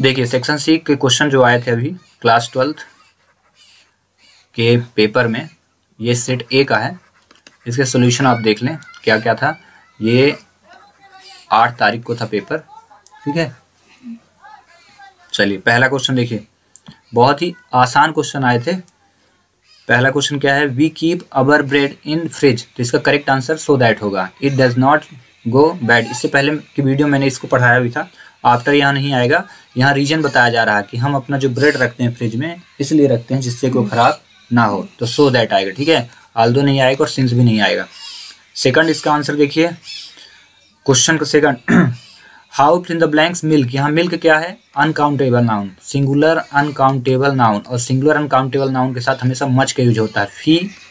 देखिए section C के question जो आए थे अभी क्लास 12th के पेपर में, ये सेट ए का है। इसके सॉल्यूशन आप देख लें क्या क्या था। ये 8 तारीख को था पेपर, ठीक है। चलिए पहला क्वेश्चन देखिए, बहुत ही आसान क्वेश्चन आए थे। पहला क्वेश्चन क्या है, we keep our bread in fridge. तो इसका करेक्ट आंसर सो दैट होगा, it does not go bad. इससे पहले की वीडियो मैंने इसको पढ़ाया भी था, आफ्टर यहाँ नहीं आएगा। यहाँ रीजन बताया जा रहा है कि हम अपना जो ब्रेड रखते हैं फ्रिज में इसलिए रखते हैं जिससे कोई खराब ना हो, तो सो दैट आएगा, ठीक है। आल्दो नहीं आएगा और सिंस भी नहीं आएगा। सेकंड इसका आंसर देखिए, क्वेश्चन का second, how fill in the blanks milk. यहाँ मिल्क क्या है, uncountable noun, singular uncountable noun, और सिंगुलर अनकाउंटेबल नाउन के साथ हमेशा मच का यूज होता है।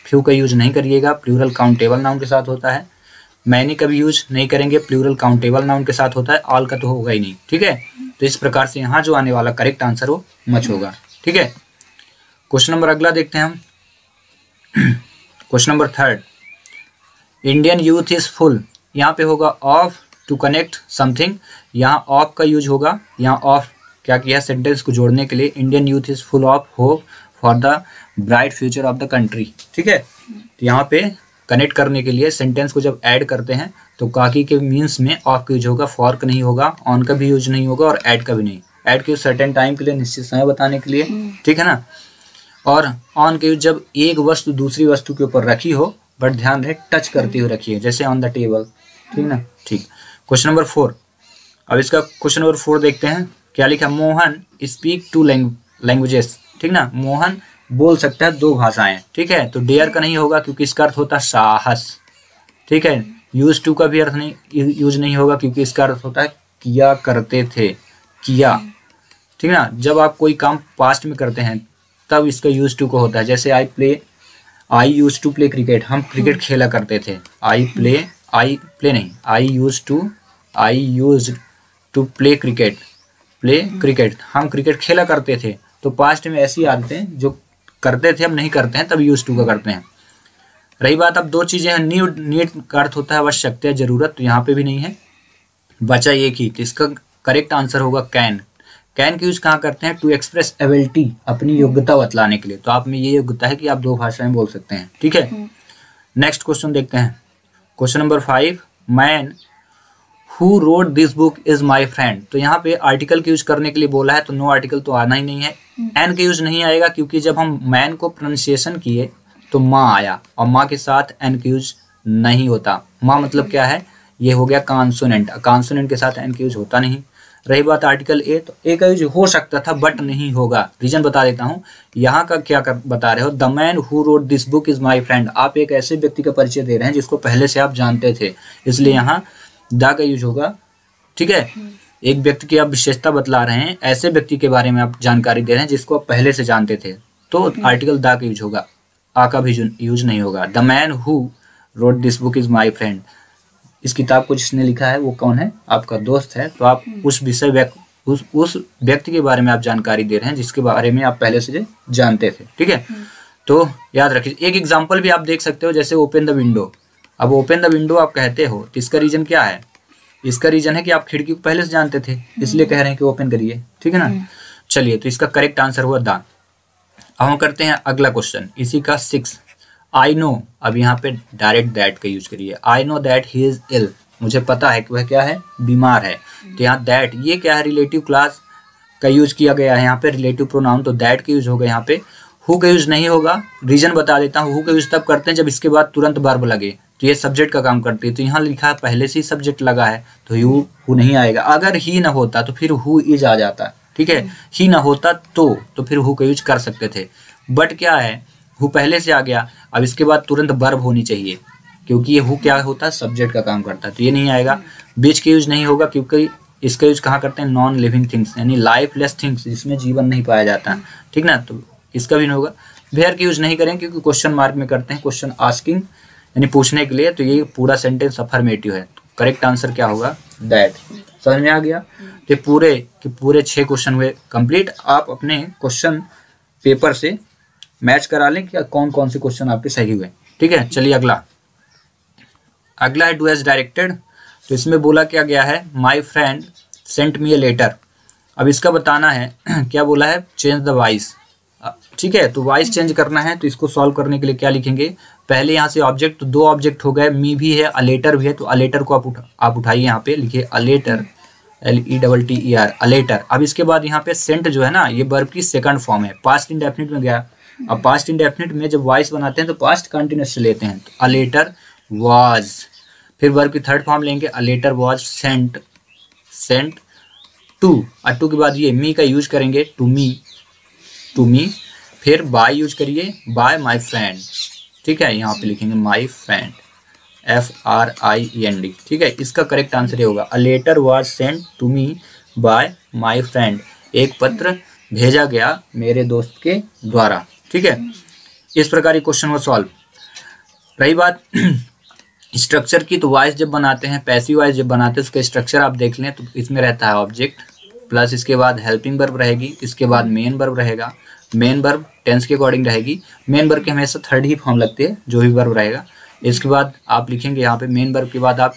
फ्यू का यूज नहीं करिएगा, प्लूरल काउंटेबल नाउन के साथ होता है। मैनी का भी यूज नहीं करेंगे, प्लूरल काउंटेबल नाउन के साथ होता है। ऑल का तो होगा ही नहीं, ठीक है। तो इस प्रकार से यहाँ जो आने वाला करेक्ट आंसर वो मच होगा, ठीक है। क्वेश्चन नंबर अगला देखते हैं हम। Question number third, Indian youth is full. यहाँ पे होगा ऑफ टू कनेक्ट समथिंग, यहाँ ऑफ का यूज होगा। यहाँ ऑफ क्या किया, सेंटेंस को जोड़ने के लिए। Indian youth is full of hope for the bright future of the country, ठीक है। तो यहाँ पे कनेक्ट करने के लिए सेंटेंस को जब ऐड करते हैं तो काकी के मीन्स में ऑफ का यूज होगा, फॉर का नहीं होगा, ऑन का भी यूज नहीं होगा और ऐड का भी नहीं। ऐड के यूज सर्टेन टाइम के लिए, निश्चित समय बताने के लिए, ठीक है ना। और ऑन के यूज जब एक वस्तु दूसरी वस्तु के ऊपर रखी हो, बट ध्यान रहे टच करते हुए रखी है, जैसे ऑन द टेबल, ठीक ना, ठीक। क्वेश्चन नंबर 4, अब इसका क्वेश्चन नंबर 4 देखते हैं क्या लिखा। मोहन स्पीक 2 लैंग्वेजेस, ठीक ना। मोहन बोल सकता है 2 भाषाएं, ठीक है। तो डेयर का नहीं होगा क्योंकि इसका अर्थ होता है साहस, ठीक है। यूज टू का भी अर्थ नहीं, यूज नहीं होगा क्योंकि इसका अर्थ होता है किया करते थे, किया, ठीक ना। जब आप कोई काम पास्ट में करते हैं तब इसका यूज टू का होता है। जैसे आई यूज टू प्ले क्रिकेट, हम क्रिकेट खेला करते थे। आई यूज टू प्ले क्रिकेट, हम क्रिकेट खेला करते थे। तो पास्ट में ऐसी आदतें जो करते थे हम नहीं करते हैं, तब यूज टू का करते हैं। रही बात, अब 2 चीजें हैं, नीड का अर्थ होता है आवश्यकता, जरूरत, तो यहाँ पे भी नहीं है, बचा एक ही। तो इसका करेक्ट आंसर होगा कैन। कैन की यूज कहाँ करते हैं, टू एक्सप्रेस एबिलिटी, अपनी योग्यता बतलाने के लिए। तो आप में ये योग्यता है कि आप 2 भाषाएं बोल सकते हैं, ठीक है। नेक्स्ट क्वेश्चन देखते हैं, question number 5, man who wrote this book is my friend. तो यहाँ पे आर्टिकल का यूज करने के लिए बोला है, तो नो आर्टिकल तो आना ही नहीं है। एन का यूज नहीं आएगा क्योंकि जब हम मैन को प्रोनाउंसिएशन किए तो माँ आया, और माँ के साथ एन का यूज नहीं होता। माँ मतलब क्या है, ये हो गया कॉन्सोनेंट, कॉन्सोनेंट के साथ एन का यूज होता नहीं। रही बात आर्टिकल ए, तो ए का यूज हो सकता था बट नहीं होगा। रीजन बता देता हूँ, यहाँ का क्या बता रहे हो, the man who wrote this book is my friend. आप एक ऐसे व्यक्ति का परिचय दे रहे हैं जिसको पहले से आप जानते थे, इसलिए यहाँ द का यूज होगा, ठीक है। एक व्यक्ति की आप विशेषता बतला रहे हैं, ऐसे व्यक्ति के बारे में आप जानकारी दे रहे हैं जिसको आप पहले से जानते थे, तो आर्टिकल द का यूज होगा, आ का भी यूज नहीं होगा। The man who wrote this book is my friend, इस किताब को जिसने लिखा है वो कौन है, आपका दोस्त है। तो आप उस व्यक्ति के बारे में आप जानकारी दे रहे हैं जिसके बारे में आप पहले से जानते थे, ठीक है। तो याद रखिए, एक एग्जाम्पल भी आप देख सकते हो, जैसे ओपन द विंडो। अब ओपन द विंडो आप कहते हो तो इसका रीजन क्या है, इसका रीजन है कि आप खिड़की को पहले से जानते थे, इसलिए कह रहे हैं कि ओपन करिए, ठीक है ना। चलिए, तो इसका करेक्ट आंसर हुआ द। अब हम करते हैं अगला क्वेश्चन, इसी का 6, आई नो। अब यहाँ पे डायरेक्ट दैट का यूज करिए। I know that he is ill, मुझे पता है कि वह क्या है, बीमार है। तो यहाँ दैट, ये क्या है, रिलेटिव क्लास का यूज किया गया है यहाँ पे, रिलेटिव प्रोनाउन, तो दैट का यूज होगा यहाँ पे। हु का यूज नहीं होगा, रीजन बता देता हूँ। हु का यूज तब करते हैं जब इसके बाद तुरंत वर्ब लगे, तो ये सब्जेक्ट का काम करती है। तो यहाँ लिखा है पहले से ही सब्जेक्ट लगा है, तो हु नहीं आएगा। अगर ही ना होता तो फिर हु इज आ जाता, ठीक है। ही ना होता तो फिर हु का यूज कर सकते थे, बट क्या है, हु पहले से आ गया, अब इसके बाद तुरंत वर्ब होनी चाहिए, क्योंकि ये हु क्या होता है, सब्जेक्ट का काम करता है, तो ये नहीं आएगा। बीच का यूज नहीं होगा क्योंकि इसका यूज कहाँ करते हैं, नॉन लिविंग थिंग्स, यानी लाइफलेस थिंग्स, जिसमें जीवन नहीं पाया जाता, ठीक ना, तो इसका भी नहीं होगा। वेयर का यूज नहीं करेंगे क्योंकि क्वेश्चन मार्क में करते हैं, क्वेश्चन आस्किंग यानी पूछने के लिए, तो ये पूरा सेंटेंस अफर्मेटिव है। करेक्ट आंसर क्या होगा, दैट। समझ में आ गया। तो पूरे 6 क्वेश्चन हुए कंप्लीट। आप अपने क्वेश्चन पेपर से मैच करा लें कि कौन कौन से क्वेश्चन आपके सही हुए, ठीक है। चलिए अगला है डू एज डायरेक्टेड। तो इसमें बोला क्या गया है, my friend sent me a letter. अब इसका बताना है क्या बोला है, चेंज द वॉइस। ठीक है, तो वॉइस चेंज करना है, तो इसको सॉल्व करने के लिए क्या लिखेंगे, पहले यहाँ से ऑब्जेक्ट, तो दो ऑब्जेक्ट हो गए, मी भी है, अलेटर भी है, तो अलेटर को आप उठाइए, यहाँ पे लिखिए अलेटर, LETTER, अलेटर। अब इसके बाद यहाँ पे सेंट जो है ना, ये वर्ब की सेकंड फॉर्म है, पास्ट इंडेफिनिट में गया। अब पास्ट इंडेफिनिट में जब वॉइस बनाते हैं तो पास्ट कंटिन्यूस से लेते हैं, तो अलेटर वाज, फिर वर्ब की थर्ड फॉर्म लेंगे, अलेटर वाज सेंट टू, और टू के बाद ये मी का यूज करेंगे, टू मी, फिर बाय यूज करिए, बाय माय फ्रेंड। ठीक है, यहाँ पे लिखेंगे माय फ्रेंड, FRIEND। ठीक है, इसका करेक्ट आंसर ये होगा, a letter was sent to me by my friend, एक पत्र भेजा गया मेरे दोस्त के द्वारा। ठीक है, इस प्रकार ये क्वेश्चन हुआ सॉल्व। रही बात स्ट्रक्चर की, तो वॉइस जब बनाते हैं, पैसिव वॉइस जब बनाते हैं, उसका स्ट्रक्चर आप देख लें, तो इसमें रहता है ऑब्जेक्ट प्लस इसके बाद हेल्पिंग वर्ब रहेगी, इसके बाद मेन वर्ब रहेगा, मेन वर्ब टेंस के अकॉर्डिंग रहेगी, मेन वर्ब के हमेशा थर्ड ही फॉर्म लगती है, जो भी वर्ब रहेगा। इसके बाद आप लिखेंगे यहाँ पे मेन वर्ब के बाद आप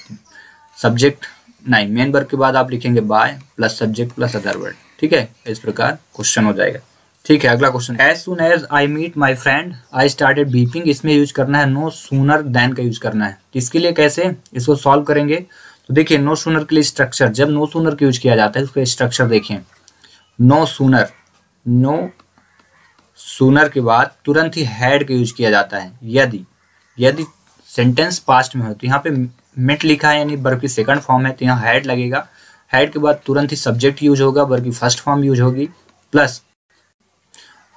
सब्जेक्ट, नहीं, मेन वर्ब के बाद आप लिखेंगे by plus subject plus other word. ठीक है, इस प्रकार क्वेश्चन हो जाएगा। ठीक है, अगला question, as soon as I meet my friend I started weeping, इसमें यूज करना है नो सूनर देन का यूज करना है। इसके लिए कैसे इसको सॉल्व करेंगे, तो देखिए नो सूनर के लिए स्ट्रक्चर, जब नो सूनर का यूज किया जाता है उसका स्ट्रक्चर देखिए, नो सूनर के बाद तुरंत ही हैड का यूज किया जाता है, यदि सेंटेंस पास्ट में हो, तो यहाँ पे मेट लिखा है यानी वर्ब की सेकंड फॉर्म है, तो यहाँ हैड लगेगा, हैड के बाद तुरंत ही सब्जेक्ट यूज होगा, वर्ब की फर्स्ट फॉर्म यूज होगी, plus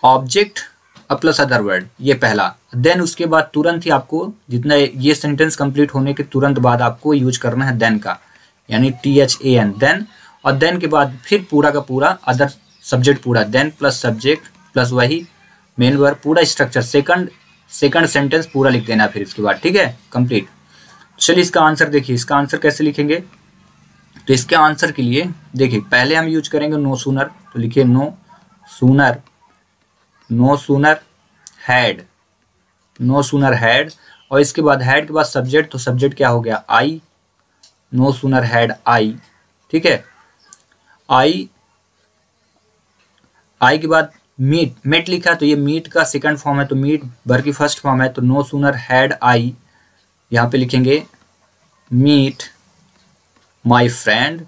object plus other word, ये पहला, देन उसके बाद तुरंत ही आपको जितना ये सेंटेंस कंप्लीट होने के तुरंत बाद आपको यूज करना है देन का, यानी THAN देन, और देन के बाद फिर पूरा का पूरा अदर सब्जेक्ट पूरा, देन प्लस सब्जेक्ट प्लस वही मेन वर्ब, पूरा स्ट्रक्चर सेकंड सेंटेंस पूरा लिख देना फिर इसके बाद। ठीक है, कंप्लीट। चलिए इसका आंसर देखिए, इसका आंसर कैसे लिखेंगे, तो इसके आंसर के लिए देखिए पहले हम यूज करेंगे नो सूनर, तो लिखिए नो सूनर हैड, और इसके बाद हैड के बाद सब्जेक्ट, तो सब्जेक्ट क्या हो गया, आई, नो सूनर हैड आई। ठीक है, आई के बाद मेट लिखा, तो ये मीट का सेकंड फॉर्म है, तो मीट वर्ब की फर्स्ट फॉर्म है, तो नो सूनर हैड आई, यहाँ पे लिखेंगे meet my friend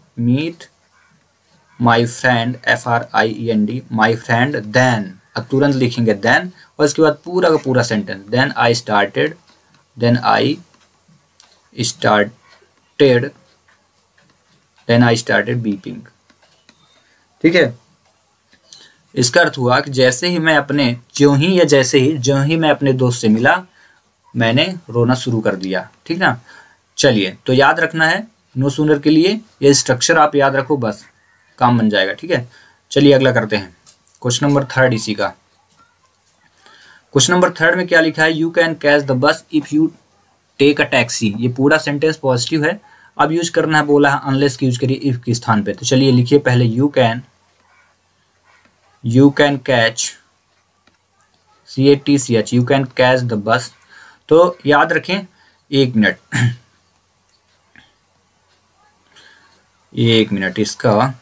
FRIEND my friend, then, अब तुरंत लिखेंगे देन, और इसके बाद पूरा का पूरा sentence, then I started weeping. ठीक है, इसका अर्थ हुआ कि जैसे ही मैं अपने दोस्त से मिला मैंने रोना शुरू कर दिया। ठीक ना, चलिए तो याद रखना है नो सूनर के लिए ये स्ट्रक्चर आप याद रखो, बस काम बन जाएगा। ठीक है, चलिए अगला करते हैं, क्वेश्चन नंबर 3 इसी का। क्वेश्चन नंबर 3 में क्या लिखा है, you can catch the bus if you take a taxi. ये पूरा सेंटेंस पॉजिटिव है, अब यूज करना है, बोला है अनलेस की यूज करिए इफ के स्थान पे, तो चलिए लिखिए पहले you can catch CATCH, you can catch the बस। तो याद रखें, एक मिनट इसका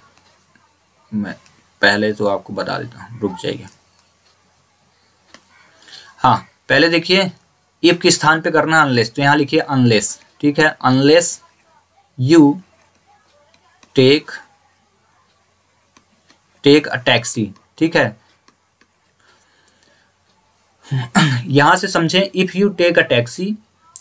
मैं पहले तो आपको बता देता हूँ, रुक जाइए। हाँ, पहले देखिए इफ के स्थान पे करना अनलेस, तो यहाँ लिखिए अनलेस। ठीक है, unless you take a taxi. ठीक है, यहां से समझें, if you take a taxi,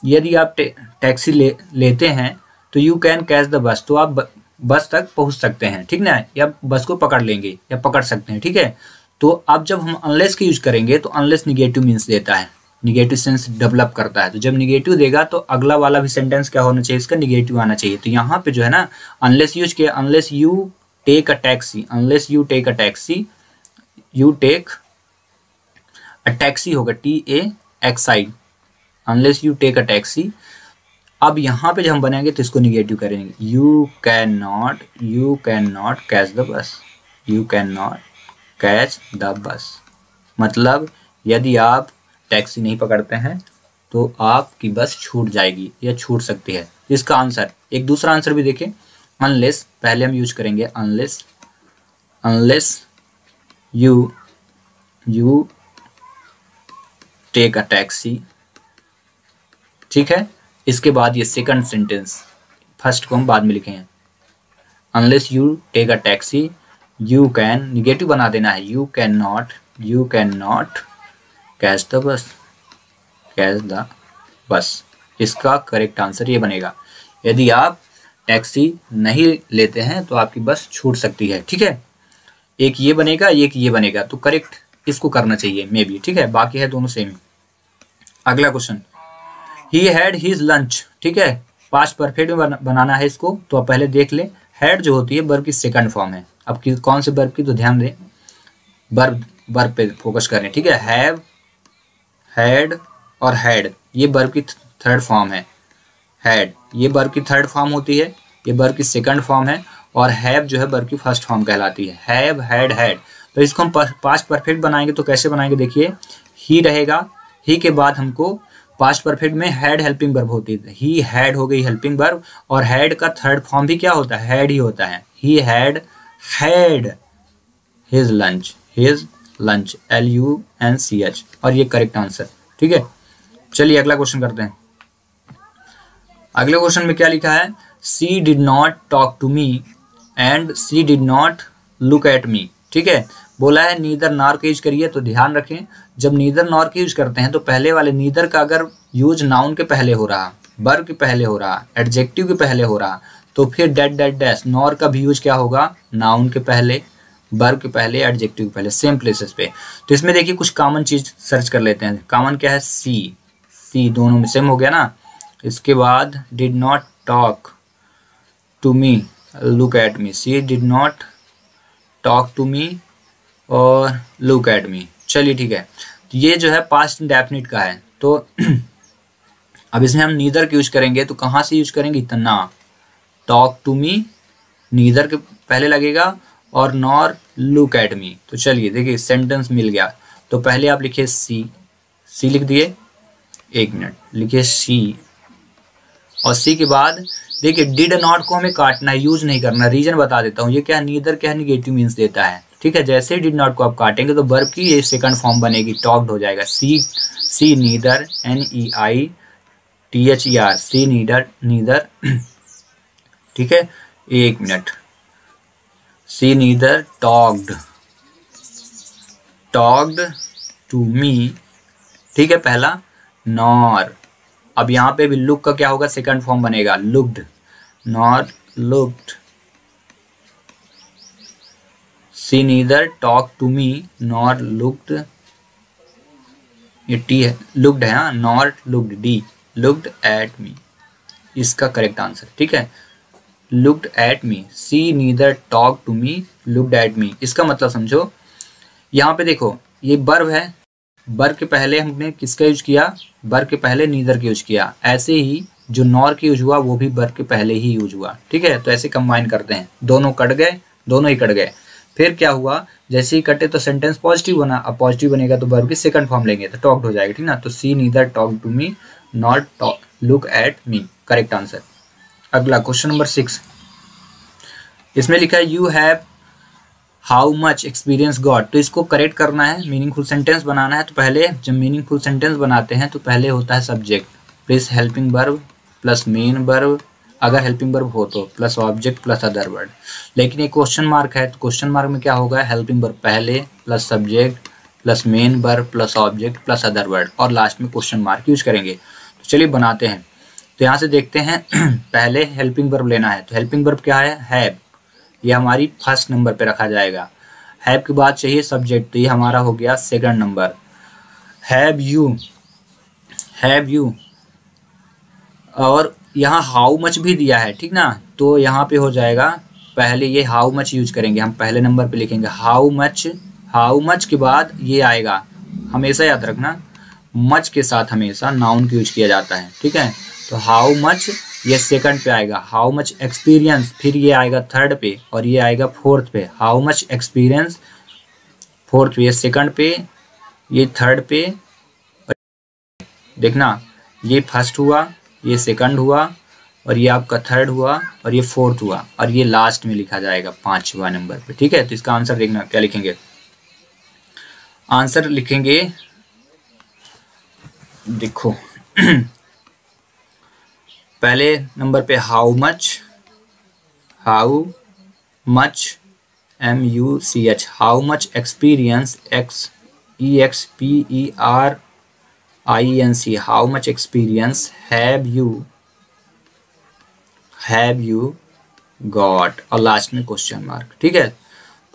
यदि आप टैक्सी लेते हैं, तो यू कैन कैच द बस, तो आप बस तक पहुंच सकते हैं। ठीक ना, या बस को पकड़ लेंगे या पकड़ सकते हैं। ठीक है, तो अब जब हम अनलेस का यूज करेंगे तो अनलेस निगेटिव मीन्स देता है, निगेटिव सेंस डेवलप करता है, तो जब निगेटिव देगा तो अगला वाला भी सेंटेंस क्या होना चाहिए, इसका निगेटिव आना चाहिए। तो यहाँ पे जो है ना अनलेस यूज किया, unless you take a taxi, you take a taxi होगा TAXI, unless you take a taxi. अब यहाँ पे जब हम बनाएंगे तो इसको निगेटिव करेंगे, you can not catch the बस, मतलब यदि आप टैक्सी नहीं पकड़ते हैं तो आपकी बस छूट जाएगी या छूट सकती है। इसका आंसर, एक दूसरा आंसर भी देखें, अनलेस, पहले हम यूज करेंगे unless you take a taxi, ठीक है। इसके बाद ये सेकंड सेंटेंस, फर्स्ट को हम बाद में लिखे हैं, unless you take a taxi you can, negative बना देना है, you can not catch the bus. इसका करेक्ट आंसर ये बनेगा। यदि आप टैक्सी नहीं लेते हैं तो आपकी बस छूट सकती है, ठीक है। एक ये बनेगा, एक ये बनेगा, तो करेक्ट इसको करना चाहिए मे बी, ठीक है। बाकी है दोनों सेम ही। अगला question, he had his lunch, ठीक है। पास्ट परफेक्ट में बनाना है इसको, तो आप पहले देख ले। हैड जो होती है वर्ब की सेकंड फॉर्म है। अब कौन से वर्ब की, तो ध्यान दें, वर्ब पे फोकस करें, ठीक है। हैव, हैड और हैड ये वर्ब की थर्ड फॉर्म है। हैड ये वर्ब की थर्ड फॉर्म होती है, ये वर्ब की सेकंड फॉर्म है, और हैव जो है वर्ब की फर्स्ट फॉर्म कहलाती है। Have, had, had. तो इसको हम पास्ट परफेक्ट बनाएंगे तो कैसे बनाएंगे, देखिए, ही रहेगा, ही के बाद हमको पास्ट परफेक्ट में हैड हेल्पिंग वर्ब होती है, ही हैड हो गई हेल्पिंग वर्ब, और हैड का थर्ड फॉर्म भी क्या होता है, हैड ही होता है। He had his lunch LUNCH, और ये करेक्ट आंसर, ठीक है। चलिए अगला क्वेश्चन करते हैं। अगले क्वेश्चन में क्या लिखा है, she did not talk to me and she did not look at me, ठीक है। बोला है नीदर नॉर का यूज करिए, तो ध्यान रखें, जब नीदर नॉर का यूज करते हैं तो पहले वाले नीदर का अगर यूज नाउन के पहले हो रहा, वर्ब के पहले हो रहा, एडजेक्टिव के पहले हो रहा, तो फिर डैट नॉर का भी यूज क्या होगा, नाउन के पहले, वर्ब के पहले, एडजेक्टिव के पहले, सेम प्लेसेस पे। तो इसमें देखिए कुछ कॉमन चीज सर्च कर लेते हैं। कॉमन क्या है, सी दोनों में सेम हो गया ना। इसके बाद did not talk to me look at me, she did not talk to me और लुक एट मी। चलिए ठीक है, तो ये जो है पास्ट इंडेफिनिट का है। तो अब इसमें हम नीदर का यूज करेंगे, तो कहाँ से यूज करेंगे, इतना, टॉक टू मी नीदर के पहले लगेगा, और नॉर लुक एट मी। तो चलिए देखिए सेंटेंस मिल गया। तो पहले आप लिखिए सी लिख दिए, एक मिनट, लिखिए सी, और सी के बाद देखिए डिड नॉट को हमें काटना है, यूज नहीं करना। रीजन बता देता हूँ, ये क्या नीदर क्या है, निगेटिव मीन्स देता है, ठीक है। जैसे ही डिड नॉट को आप काटेंगे तो वर्ब की ये सेकंड फॉर्म बनेगी, टॉक्ड हो जाएगा। She neither NEITHER, she neither ठीक है, एक minute, she neither talked to me, ठीक है, पहला, नॉर। अब यहाँ पे भी लुक का क्या होगा, सेकंड फॉर्म बनेगा, looked, not looked. She neither talk to me nor looked, ये टी है, लुक्ड है, हाँ, not looked, D, looked at me, इसका करेक्ट आंसर, ठीक है, looked at me. She neither talk to me looked at me, इसका मतलब समझो। यहाँ पे देखो ये वर्ब है, वर्ब के पहले हमने किसका यूज किया, वर्ब के पहले नीदर का यूज किया। ऐसे ही जो नॉर का यूज हुआ वो भी वर्ब के पहले ही यूज हुआ, ठीक है। तो ऐसे कंबाइन करते हैं, दोनों कट गए, दोनों ही कट गए। फिर क्या हुआ, जैसे ही कटे तो सेंटेंस पॉजिटिव बना। अब पॉजिटिव बनेगा तो वर्ब की सेकंड फॉर्म लेंगे तो टॉक्ड हो जाएगा, ठीक ना। तो she neither talk to me not look at me, correct answer. अगला क्वेश्चन नंबर 6, इसमें लिखा है you have how much experience got. तो इसको करेक्ट करना है, मीनिंगफुल सेंटेंस बनाना है। तो पहले जब मीनिंगफुल सेंटेंस बनाते हैं तो पहले होता है subject plus helping verb plus main verb, अगर हेल्पिंग वर्ब हो तो plus object plus other word. लेकिन ये क्वेश्चन मार्क है, तो क्वेश्चन मार्क में क्या होगा, हेल्पिंग वर्ब पहले plus subject plus main verb plus object plus other word, और लास्ट में क्वेश्चन मार्क यूज करेंगे। तो चलिए बनाते हैं। तो यहाँ से देखते हैं पहले हेल्पिंग वर्ब लेना है। तो हेल्पिंग वर्ब क्या है, हैव, ये हमारी फर्स्ट नंबर पे रखा जाएगा। हैव के बाद चाहिए सब्जेक्ट, तो ये हमारा हो गया सेकंड नंबर। हैव यू, और यहाँ हाउ मच भी दिया है, ठीक ना। तो यहाँ पे हो जाएगा, पहले ये हाउ मच यूज करेंगे, हम पहले नंबर पे लिखेंगे हाउ मच के बाद ये आएगा, हमेशा याद रखना मच के साथ हमेशा नाउन का यूज किया जाता है, ठीक है। तो हाउ मच ये सेकंड पे आएगा, हाउ मच एक्सपीरियंस फिर ये आएगा थर्ड पे, और ये आएगा फोर्थ पे। हाउ मच एक्सपीरियंस फोर्थ पे, ये सेकंड पे, ये थर्ड पे, देखना ये फर्स्ट हुआ, ये सेकंड हुआ, और ये आपका थर्ड हुआ और ये फोर्थ हुआ और ये लास्ट में लिखा जाएगा 5वां नंबर पे। ठीक है, तो इसका आंसर देखना क्या लिखेंगे। आंसर लिखेंगे, देखो पहले नंबर पे how much MUCH, how much experience, EXPERIENC, how much experience have you got, और लास्ट में क्वेश्चन मार्क। ठीक है,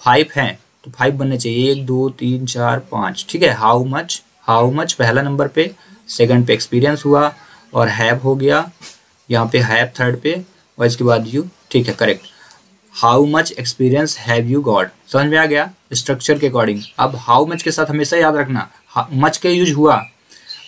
5 हैं तो 5 बनने चाहिए, 1 2 3 4 5। ठीक है, हाउ मच पहला नंबर पे, सेकंड पे एक्सपीरियंस हुआ और हैव हो गया, यहाँ पे हैव थर्ड पे और इसके बाद यू। ठीक है, correct. How much experience have you got, समझ में आ गया स्ट्रक्चर के अकॉर्डिंग। अब हाउ मच के साथ हमेशा याद रखना मच का यूज हुआ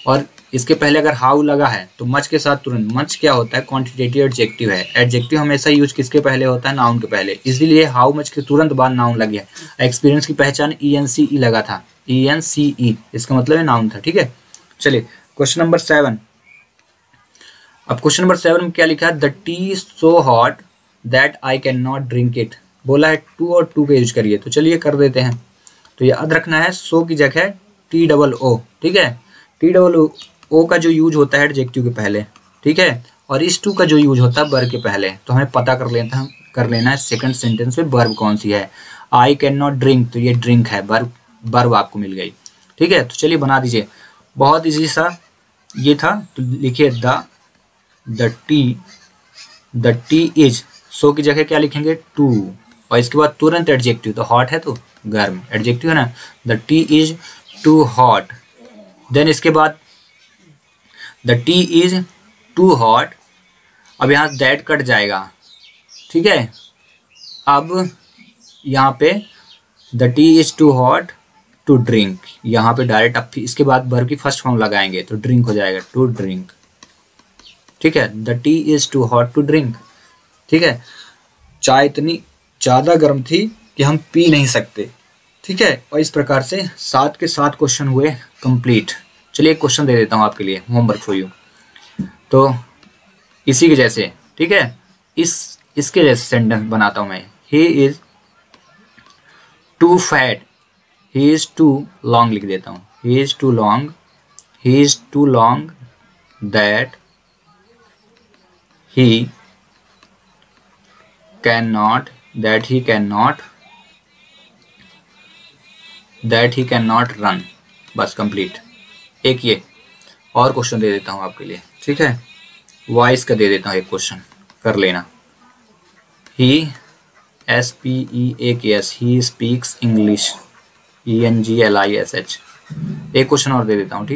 और इसके पहले अगर हाउ लगा है तो मच के साथ तुरंत, मच क्या होता है, क्वांटिटेटिव एडजेक्टिव है। एडजेक्टिव हमेशा यूज किसके पहले होता है, नाउन के पहले, इसलिए हाउ मच के तुरंत बाद नाउन लग गया। एक्सपीरियंस की पहचान ENCE लगा था, ENCE, इसका मतलब है नाउन था। ठीक है, चलिए क्वेश्चन नंबर 7। अब क्वेश्चन नंबर 7 में क्या लिखा है, the tea is so hot that I can not drink it. बोला है 2 और 2 का यूज करिए, तो चलिए कर देते हैं। तो याद रखना है सो की जगह TOO। ठीक है, TOO का जो यूज होता है एडजेक्टिव के पहले। ठीक है, और इस 2 का जो यूज होता है वर्ब के पहले। तो हमें पता कर लेना है सेकंड सेंटेंस में वर्ब कौन सी है। आई कैन नॉट ड्रिंक, तो ये ड्रिंक है, वर्ब आपको मिल गई। ठीक है, तो चलिए बना दीजिए, बहुत इजी सा ये था। तो लिखिए द टी इज, सो की जगह क्या लिखेंगे 2 और इसके बाद तुरंत एडजेक्टिव, तो हॉट है तो गर्म, एडजेक्टिव है ना। The tea is too hot, then इसके बाद the tea is too hot. अब यहाँ दैट कट जाएगा। ठीक है, अब यहाँ पे the tea is too hot to drink, यहाँ पे डायरेक्ट अब इसके बाद वर्ब की फर्स्ट फॉर्म लगाएंगे तो ड्रिंक हो जाएगा, टू ड्रिंक। ठीक है, the tea is too hot to drink. ठीक है, चाय इतनी ज़्यादा गर्म थी कि हम पी नहीं सकते। ठीक है, और इस प्रकार से 7 के 7 क्वेश्चन हुए कंप्लीट। चलिए एक क्वेश्चन दे देता हूँ आपके लिए, होमवर्क फॉर यू। तो इसी के जैसे, ठीक है, इसके जैसे सेंटेंस बनाता हूँ मैं। He is too fat, he is too long लिख देता हूँ, he is too long that he cannot run। बस कंप्लीट। एक ये और क्वेश्चन दे देता हूँ आपके लिए। ठीक है, वॉइस का दे देता हूँ एक क्वेश्चन, कर लेना। he SPEAKS, he speaks English, ENGLISH। एक क्वेश्चन और दे देता हूँ। ठीक।